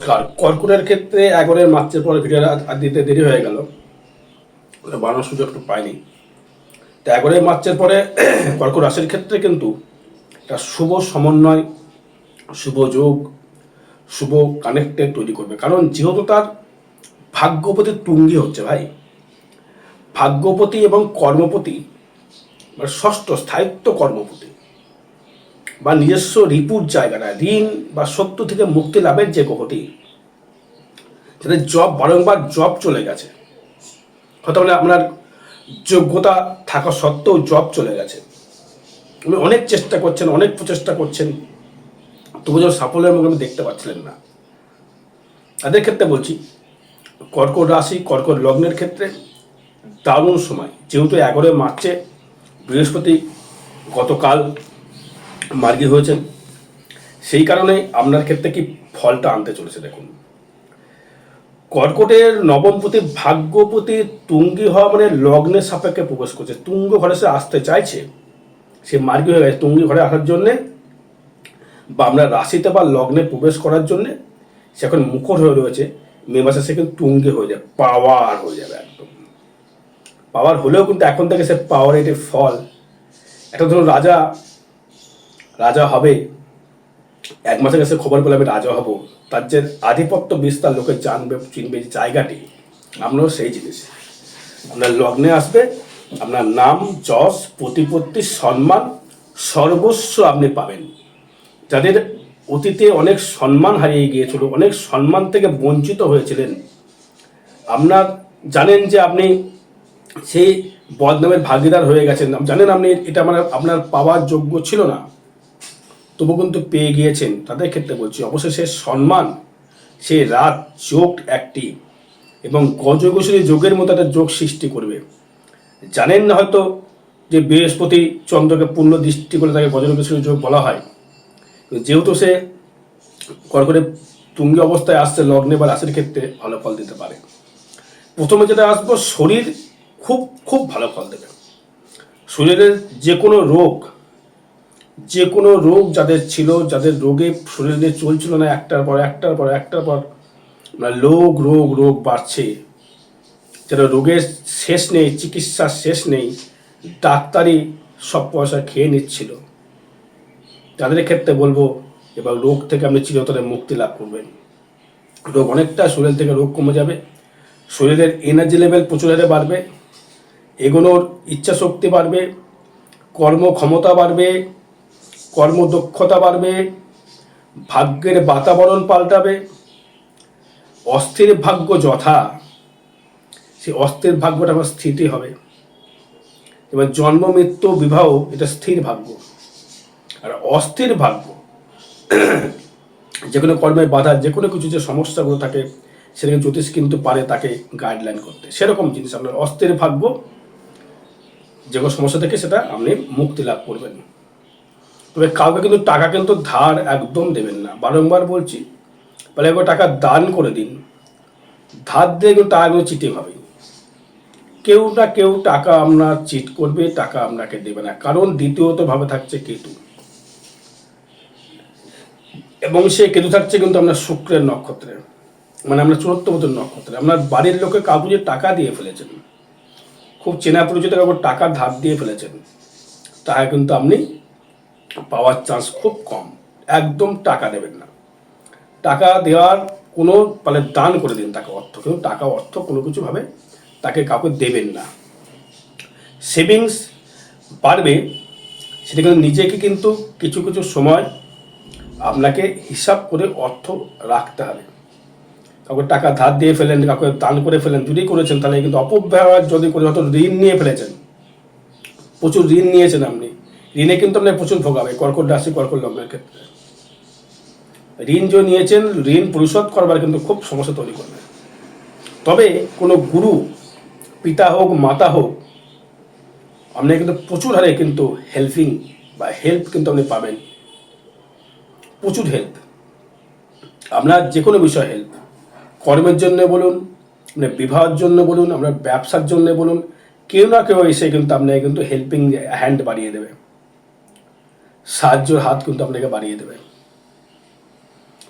কর্কটের ক্ষেত্রে 11 মার্চের পরে ভিডিও দিতে দেরি হয়ে গেল, বানানোর সুযোগ একটু পাইনি। তো 11 মার্চের পরে কর্কট রাশির ক্ষেত্রে কিন্তু একটা শুভ সমন্বয়, শুভ যোগ, শুভ কানেক্টেড তৈরি করবে। কারণ যেহেতু তার ভাগ্যপতি তুঙ্গি হচ্ছে ভাই, ভাগ্যপতি এবং কর্মপতি মানে ষষ্ঠ স্থায়িত্ব কর্মপতি বা নিজস্ব রিপুর জায়গাটা, ঋণ বা শত্রু থেকে মুক্তি লাভের যে গ্রহটি, যাদের জব বারংবার জব চলে গেছে, হয়তো মানে আপনার যোগ্যতা থাকা সত্ত্বেও জব চলে গেছে, উনি অনেক চেষ্টা করছেন, অনেক প্রচেষ্টা করছেন, তবু যেন সাফল্যের মুখে আমি দেখতে পাচ্ছিলেন না। তাদের ক্ষেত্রে বলছি, কর্কট রাশি কর্কট লগ্নের ক্ষেত্রে দারুণ সময়। যেহেতু 11 মার্চে বৃহস্পতি গতকাল মার্গী হয়েছেন, সেই কারণে আপনার ক্ষেত্রে কি ফলটা আনতে চলেছে দেখুন। কর্কটের নবমপতি ভাগ্যপতি তুঙ্গি হওয়া মানে লগ্নের সাপেক্ষে প্রবেশ করছে, তুঙ্গ ঘরে সে আসতে চাইছে, সে মার্গী হয়ে গেছে তুঙ্গি ঘরে আসার জন্যে বা আপনার রাশিতে বা লগ্নে প্রবেশ করার জন্যে সে এখন মুখর হয়ে রয়েছে। মে মাসে সে কিন্তু তুঙ্গে হয়ে যাবে, পাওয়ার হয়ে যাবে, একদম পাওয়ার হলেও কিন্তু এখন থেকে সে পাওয়ারের ফল, একটা ধরুন রাজা রাজা হবে, 1 মাসের কাছে খবর পেলে আমি রাজা হব, তার যে আধিপত্য বিস্তার লোকে জানবে চিনবে জায়গাটি, আপনারও সেই জিনিস আপনার লগ্নে আসবে। আপনার নাম, যশ, প্রতিপত্তি, সম্মান সর্বস্ব আপনি পাবেন। যাদের অতীতে অনেক সম্মান হারিয়ে গিয়েছিল, অনেক সম্মান থেকে বঞ্চিত হয়েছিলেন, আপনার জানেন যে আপনি সেই বদনামের ভাগিদার হয়ে গেছেন, জানেন আপনি এটা মানে আপনার পাওয়ার যোগ্য ছিল না, তবু কিন্তু পেয়ে গিয়েছেন, তাদের ক্ষেত্রে বলছি অবশ্যই সে সম্মান, সে রাত যোগ একটি এবং গজগোচরী যোগের মতো একটা যোগ সৃষ্টি করবে। জানেন না হয়তো যে বৃহস্পতি চন্দ্রকে পূর্ণ দৃষ্টি করে তাকে গজগোচরী যোগ বলা হয়। যেহেতু সে কর্কটে তুঙ্গি অবস্থায় আসছে, লগ্নে বা রাশির ক্ষেত্রে ভালো ফল দিতে পারে। প্রথমে যেটা আসবো, শরীর খুব খুব ভালো ফল দেবে। শরীরের যে কোনো রোগ যাদের ছিল, যাদের রোগে শরীরে চলছিল না, একটার পর রোগ রোগ রোগ বাড়ছে, যারা রোগের শেষ নেই, চিকিৎসার শেষ নেই, ডাক্তারি সব পয়সা খেয়ে নিচ্ছিল, তাদের ক্ষেত্রে বলবো এবার রোগ থেকে আপনি চিরতরে মুক্তি লাভ করবেন। রোগ অনেকটা শরীর থেকে রোগ কমে যাবে, শরীরের এনার্জি লেভেল প্রচুর হারে বাড়বে, এগোনোর ইচ্ছা শক্তি বাড়বে, কর্মক্ষমতা বাড়বে, কর্মদক্ষতা বাড়বে, ভাগ্যের বাতাবরণ পাল্টাবে। অস্থির ভাগ্য যথা, সেই অস্থির ভাগ্যটা আমার স্থিতি হবে। এবার জন্ম মৃত্যু বিবাহ এটা স্থির ভাগ্য, আর অস্থির ভাগ্য যে কোনো কর্মের বাধা, যে কোনো কিছু যে সমস্যাগুলো থাকে সেটাকে জ্যোতিষ কিন্তু পারে তাকে গাইডলাইন করতে। সেরকম জিনিস আপনার অস্থির ভাগ্য, যে কোনো সমস্যা থেকে সেটা আপনি মুক্তি লাভ করবেন। তবে কাউকে কিন্তু টাকা কিন্তু ধার একদম দেবেন না, বারংবার বলছি, বলে একবার টাকা দান করে দিন। ধার দিয়ে কিন্তু টাকাগুলো চিটিং হবে, কেউ না কেউ টাকা আপনার চিট করবে, টাকা আপনাকে দেবে না। কারণ দ্বিতীয়ত ভাবে থাকছে কেতু, এবং সে কেতু থাকছে কিন্তু আপনার শুক্রের নক্ষত্রে, মানে আপনার চতুর্থ নক্ষত্রে। আপনার বাড়ির লোকে কাউকে যে টাকা দিয়ে ফেলেছেন, খুব চেনা পরিচিত কাউকে টাকা ধার দিয়ে ফেলেছেন, তাহলে কিন্তু আপনি পাওয়ার চান্স খুব কম। একদম টাকা দেবেন না, টাকা দেওয়ার কোনো মানে দান করে দিন তাকে অর্থ, কিন্তু টাকা অর্থ কোনো কিছুভাবে তাকে কাউকে দেবেন না। সেভিংস বাড়বে, সেটা কিন্তু নিজেকে কিন্তু কিছু কিছু সময় আপনাকে হিসাব করে অর্থ রাখতে হবে। কাউকে টাকা ধার দিয়ে ফেলেন, কাউকে দান করে ফেলেন, যদি করেছেন তাহলে কিন্তু অপব্যবহার যদি করে, হয়তো ঋণ নিয়ে ফেলেছেন, প্রচুর ঋণ নিয়েছেন আপনি, ঋণে কিন্তু আপনি প্রচুর ভোগাবে। কর্কট রাশি কর্কট লগ্নের ক্ষেত্রে ঋণ যে নিয়েছেন, ঋণ পরিশোধ করবার কিন্তু খুব সমস্যা তৈরি করবে। তবে কোনো গুরু, পিতা হোক মাতা হোক, আপনি কিন্তু প্রচুর হারে কিন্তু হেল্পিং বা হেল্প কিন্তু আপনি পাবেন, প্রচুর হেল্প। আপনার যে কোনো বিষয় হেল্প, কর্মের জন্য বলুন, আপনার বিবাহের জন্য বলুন, আপনার ব্যবসার জন্য বলুন, কেউ না কেউ এসে কিন্তু আপনাকে কিন্তু হেল্পিং হ্যান্ড বাড়িয়ে দেবে, সাহায্যের হাত কিন্তু আপনাকে বাড়িয়ে দেবে।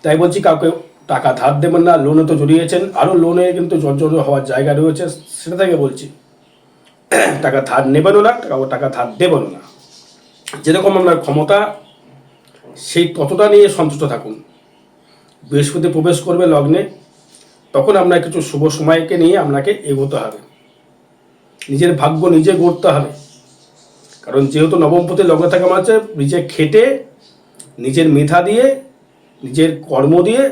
তাই বলছি কাউকে টাকা ধার দেবেন না, লোনে তো জড়িয়েছেন, আরও লোনে কিন্তু জর্জর হওয়ার জায়গা রয়েছে, সেটা থেকে বলছি। টাকা ধার নেবেনও না, টাকা ধার দেবেনও না। যেরকম আপনার ক্ষমতা সেই ততটা নিয়ে সন্তুষ্ট থাকুন। বৃহস্পতি প্রবেশ করবে লগ্নে, তখন আপনার কিছু শুভ সময়কে নিয়ে আপনাকে এগোতে হবে, নিজের ভাগ্য নিজে গড়তে হবে। কারণ যেহেতু নবমপতি লগ্নে থাকা মানে নিজে খেটে, নিজের মেধা দিয়ে, নিজের কর্ম দিয়ে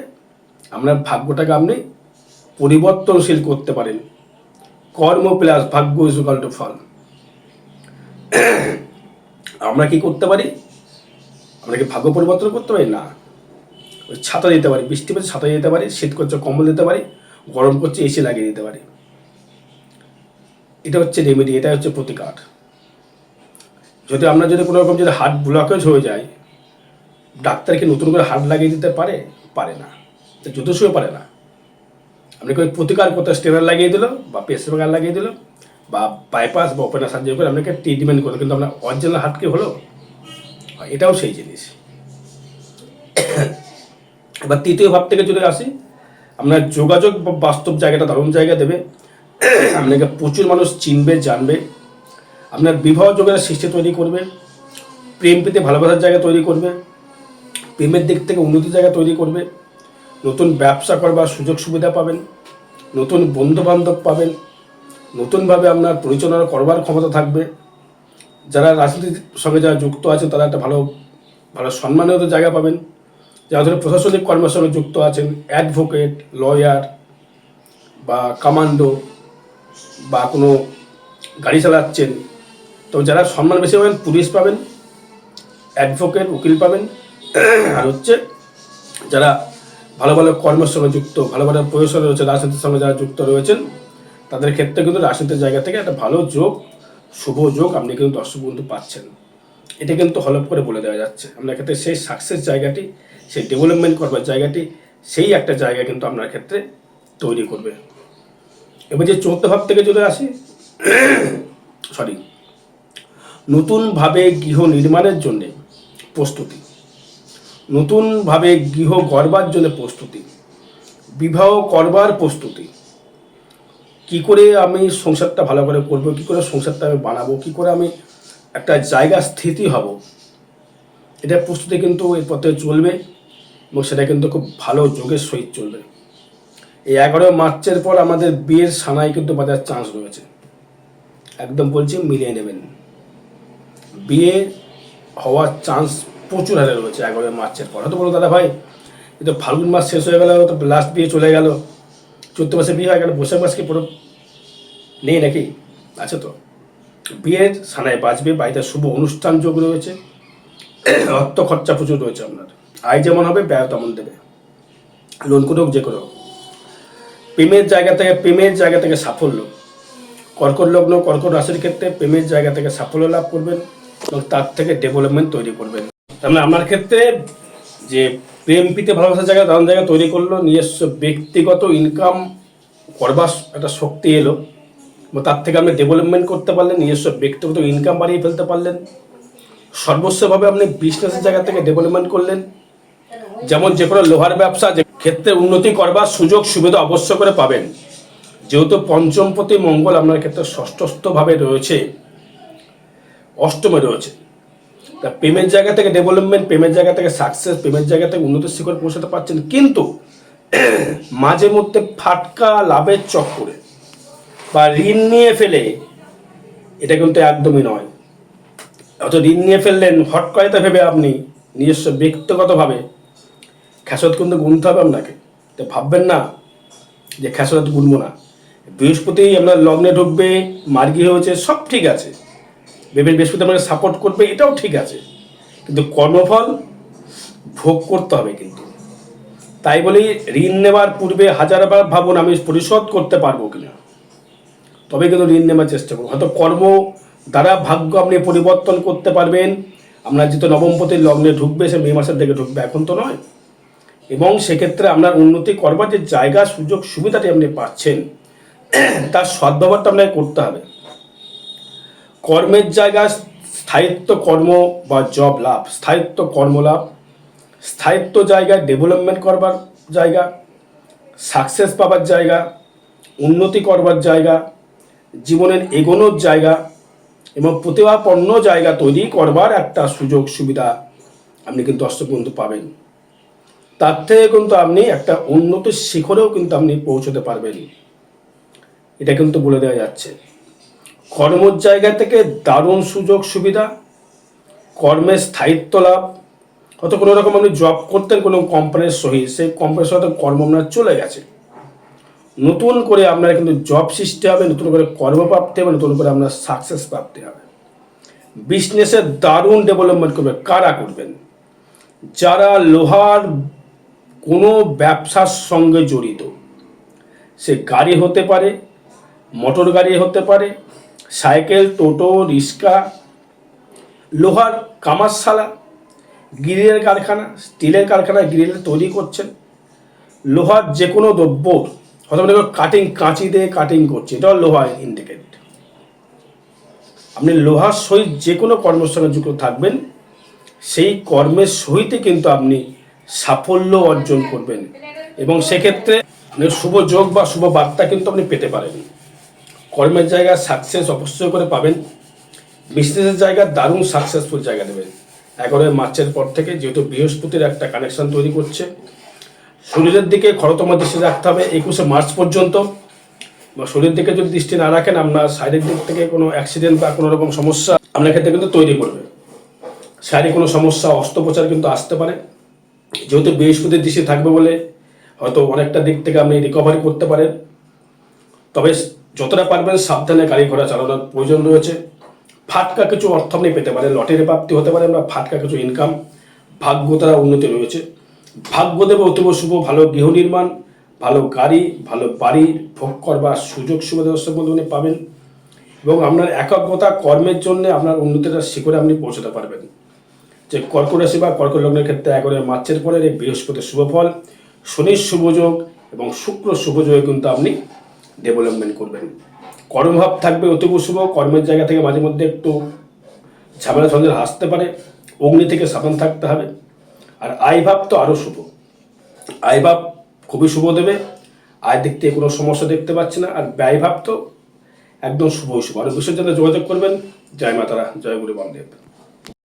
আপনার ভাগ্যটাকে আপনি পরিবর্তনশীল করতে পারেন। কর্ম প্লাস ভাগ্য ইজ ইকুয়াল টু ফল। আমরা কি করতে পারি? আমরা কি ভাগ্য পরিবর্তন করতে পারি? না। ওই ছাতা দিতে পারি, বৃষ্টি পড়ছে ছাতা দিতে পারি, শীত করছে কম্বল দিতে পারি, গরম করছে এসি লাগিয়ে দিতে পারি। এটা হচ্ছে রেমেডি, এটা হচ্ছে প্রতিকার। যদি আমরা যদি কোনো রকম যদি হার্ট ব্লকেজ হয়ে যায়, ডাক্তার কি নতুন করে হার্ট লাগিয়ে দিতে পারে? পারে না, যথেষ্টই পারে না। আপনাকে ওই প্রতিকার করতে স্টেরয়েড লাগিয়ে দিল, বা পেসমেকার লাগিয়ে দিল, বা বাইপাস বা ওপেনার সার্জারি করে আপনাকে ট্রিটমেন্ট করলো, কিন্তু আপনার অরিজিনাল হার্ট কি হলো? এটাও সেই জিনিস। এবার তৃতীয় ভাব থেকে যদি আসি, আপনার যোগাযোগ বা বাস্তব জায়গাটা দারুণ জায়গা দেবে। আপনাকে প্রচুর মানুষ চিনবে, জানবে। আপনার বিবাহ যোগের সৃষ্টি তৈরি করবে, প্রেম পেতে ভালোবাসার জায়গা তৈরি করবে, প্রেমের দিক থেকে উন্নতির জায়গা তৈরি করবে, নতুন ব্যবসা করবার সুযোগ সুবিধা পাবেন, নতুন বন্ধুবান্ধব পাবেন, নতুনভাবে আপনার পরিচালনা করবার ক্ষমতা থাকবে। যারা রাজনীতির সঙ্গে যারা যুক্ত আছেন তারা একটা ভালো ভালো সম্মানিত জায়গা পাবেন। যারা ধরো প্রশাসনিক কর্মের সঙ্গে যুক্ত আছেন, অ্যাডভোকেট, লয়ার বা কমান্ডো বা কোনো গাড়ি চালাচ্ছেন, তো যারা সম্মান বেশি পাবেন, পুলিশ পাবেন, অ্যাডভোকেট, উকিল পাবেন। আর হচ্ছে যারা ভালো ভালো কর্মের সঙ্গে যুক্ত, ভালো ভালো প্রফেশন রয়েছে, রাজনীতির সঙ্গে যারা যুক্ত রয়েছেন, তাদের ক্ষেত্রে কিন্তু রাজনীতির জায়গা থেকে একটা ভালো যোগ, শুভ যোগ আপনি কিন্তু দর্শক বন্ধু পাচ্ছেন। এটা কিন্তু হলপ করে বলে দেওয়া যাচ্ছে আপনার ক্ষেত্রে। সেই সাকসেস জায়গাটি, সেই ডেভেলপমেন্ট করবার জায়গাটি, সেই একটা জায়গা কিন্তু আপনার ক্ষেত্রে তৈরি করবে। এবার যে চতুর্থ ভাব থেকে যদি আসি, নতুনভাবে গৃহ নির্মাণের জন্যে প্রস্তুতি, নতুনভাবে গৃহ গড়বার জন্য প্রস্তুতি, বিবাহ করবার প্রস্তুতি। কি করে আমি সংসারটা ভালো করে করবো, কি করে সংসারটা আমি বানাবো, কি করে আমি একটা জায়গা স্থিতি হব, এটা প্রস্তুতি কিন্তু এর পথে চলবে, এবং সেটা কিন্তু খুব ভালো যোগের সহিত চলবে। এই 11 মার্চের পর আমাদের বিয়ের সানাই কিন্তু বাজার চান্স রয়েছে, একদম বলছি মিলিয়ে নেবেন। বিয়ে হওয়ার চান্স প্রচুর হারে রয়েছে 11 মার্চের পর। হয়তো বলো দাদা ভাই কিন্তু ফাল্গুন মাস শেষ হয়ে গেল, তো লাস্ট বিয়ে চলে গেল, চৈত্র মাসে বিয়ে হয়ে গেল, বৈশাখ মাস কি পুরো নেই নাকি? আছে তো। বিয়ের সানায় বাজবে, বাড়িতে শুভ অনুষ্ঠান যোগ রয়েছে, অর্থ খরচা প্রচুর রয়েছে আপনার। আয় যেমন হবে ব্যয় তেমন দেবে, লোন করে হোক যে করে হোক। প্রেমের জায়গা থেকে সাফল্য, কর্কট লগ্ন, কর্কট রাশির ক্ষেত্রে প্রেমের জায়গা থেকে সাফল্য লাভ করবেন এবং তার থেকে ডেভেলপমেন্ট তৈরি করবেন। তাহলে আপনার ক্ষেত্রে যে প্রেম প্রীতি ভালোবাসার জায়গা, দারুণ জায়গা তৈরি করলো, নিজস্ব ব্যক্তিগত ইনকাম করবার একটা শক্তি এলো, এবং তার থেকে আপনি ডেভেলপমেন্ট করতে পারলেন, নিজস্ব ব্যক্তিগত ইনকাম বাড়িয়ে ফেলতে পারলেন। সর্বস্বভাবে আপনি বিজনেসের জায়গা থেকে ডেভেলপমেন্ট করলেন। যেমন যে কোনো লোহার ব্যবসা ক্ষেত্রে উন্নতি করবার সুযোগ সুবিধা অবশ্য করে পাবেন। যেহেতু পঞ্চমপতি মঙ্গল আপনার ক্ষেত্রে ষষ্ঠস্থভাবে রয়েছে, অষ্টমে রয়েছে, তা প্রেমের জায়গা থেকে ডেভেলপমেন্ট, প্রেমের জায়গা থেকে সাকসেস, প্রেমের জায়গা থেকে উন্নতির শিখরে পৌঁছাতে পারছেন। কিন্তু মাঝে মধ্যে ফাটকা লাভের চক্করে বা ঋণ নিয়ে ফেলে, এটা কিন্তু একদমই নয়। অত ঋণ নিয়ে ফেললেন হটকারিতা ভেবে, আপনি নিজস্ব ব্যক্তিগতভাবে খেসারত কিন্তু গুনতে হবে আপনাকে। তো ভাববেন না যে খেসারত গুনবো না। বৃহস্পতি আপনার লগ্নে ঢুকবে, মার্গী হয়েছে, সব ঠিক আছে, বৃহস্পতি আপনাকে সাপোর্ট করবে, এটাও ঠিক আছে, কিন্তু কর্মফল ভোগ করতে হবে কিন্তু। তাই বলি ঋণ নেওয়ার পূর্বে হাজারবার ভাবুন আমি পরিশোধ করতে পারবো কিনা, তবে কিন্তু ঋণ নেওয়ার চেষ্টা করুন। হয়তো কর্ম দ্বারা ভাগ্য আপনি পরিবর্তন করতে পারবেন। আপনার যেহেতু নবমপতির লগ্নে ঢুকবে, সে মে মাসের দিকে ঢুকবে, এখন তো নয়। এবং সেক্ষেত্রে আপনার উন্নতি করবার যে জায়গা, সুযোগ সুবিধাটি আপনি পাচ্ছেন, তার সদ্ব্যবহারটা আপনাকে করতে হবে। কর্মের জায়গা স্থায়িত্ব কর্ম বা জব লাভ, স্থায়িত্ব কর্ম লাভ, স্থায়িত্ব জায়গায় ডেভেলপমেন্ট করবার জায়গা, সাকসেস পাবার জায়গা, উন্নতি করবার জায়গা, জীবনের এগোনোর জায়গা এবং প্রতিভাপন্ন জায়গা তৈরি করবার একটা সুযোগ সুবিধা আপনি কিন্তু অষ্টমবন্ধু পাবেন। তার থেকে কিন্তু আপনি একটা উন্নত শিখরেও কিন্তু আপনি পৌঁছতে পারবেন, এটা কিন্তু বলে দেওয়া যাচ্ছে। কর্মের জায়গা থেকে দারুণ সুযোগ সুবিধা, কর্মের স্থায়িত্ব লাভ। হয়তো কোনো রকম আপনি জব করতেন কোনো কোম্পানির সহিত, সেই কোম্পানির সাথে কর্ম আপনার চলে গেছে, নতুন করে আপনার কিন্তু জব সৃষ্টি হবে, নতুন করে কর্মপ্রাপ্তি হবে, নতুন করে আপনার সাকসেস প্রাপ্তি হবে। বিজনেসের দারুণ ডেভেলপমেন্ট করবে। কারা করবেন? যারা লোহার কোনো ব্যবসার সঙ্গে জড়িত, সে গাড়ি হতে পারে, মোটর গাড়ি হতে পারে, সাইকেল, টোটো, রিক্সা, লোহার কামারশালা, গ্রিলের কারখানা, স্টিলের কারখানা, গ্রিল তৈরি করছেন, লোহার যে কোনো দ্রব্য, হয়তো কাটিং, কাঁচি দিয়ে কাটিং করছে, এটাও লোহা ইন্ডিকেট। আপনি লোহার সহিত যে কোনো কর্মের সঙ্গে যুক্ত থাকবেন, সেই কর্মের সহিতে কিন্তু আপনি সাফল্য অর্জন করবেন এবং সেক্ষেত্রে আপনি শুভ যোগ বা শুভ বার্তা কিন্তু আপনি পেতে পারেন। কর্মের জায়গায় সাকসেস অবশ্যই করে পাবেন। বিজনেসের জায়গায় দারুণ সাকসেসফুল জায়গা দেবেন 11 মার্চের পর থেকে, যেহেতু বৃহস্পতির একটা কানেকশন তৈরি করছে। শরীরের দিকে খরতম দৃষ্টি রাখতে হবে 21 মার্চ পর্যন্ত। বা শরীরের দিকে যদি দৃষ্টি না রাখেন, আপনার শারীরিক দিক থেকে কোনো অ্যাক্সিডেন্ট বা কোনো রকম সমস্যা আপনার ক্ষেত্রে কিন্তু তৈরি করবে। শারীরিক কোনো সমস্যা, অস্ত্রোপচার কিন্তু আসতে পারে। যেহেতু বৃহস্পতির দৃষ্টি থাকবে বলে হয়তো অনেকটা দিক থেকে আপনি রিকভারি করতে পারেন, তবে যতটা পারবেন সাবধানে গাড়ি ঘোড়া চালানোর প্রয়োজন রয়েছে। ফাটকা কিছু অর্থ আপনি পেতে পারেন, লটারি প্রাপ্তি হতে পারে, বা ফাটকা কিছু ইনকাম, ভাগ্য দ্বারা উন্নতি রয়েছে। ভাগ্য দেবে অতীব শুভ, ভালো গৃহ নির্মাণ, ভালো গাড়ি, ভালো বাড়ি ভোগ করবার সুযোগ সুবিধা আপনি পাবেন এবং আপনার একাগ্রতা কর্মের জন্য আপনার উন্নতিটা শিখরে আপনি পৌঁছাতে পারবেন। যে কর্কট রাশি বা কর্কট লগ্নের ক্ষেত্রে 11 মার্চের পরে এই বৃহস্পতির শুভফল, শনির শুভযোগ এবং শুক্র শুভযোগে কিন্তু আপনি ডেভেলপমেন্ট করবেন। কর্মভাব থাকবে অতীব শুভ। কর্মের জায়গা থেকে মাঝে মধ্যে একটু ঝামেলা ঝঞ্ঝাট আসতে পারে, অগ্নি থেকে সাবধান থাকতে হবে। আর আয়ভাব তো আরও শুভ, আয়ভাব খুবই শুভ দেবে। আয় দিক থেকে কোনো সমস্যা দেখতে পাচ্ছি না। আর ব্যয়ভাব তো একদম শুভ শুভ। আর বিশেষ জন্য যোগাযোগ করবেন। জয় মাতারা, জয় গুরু বামদেব।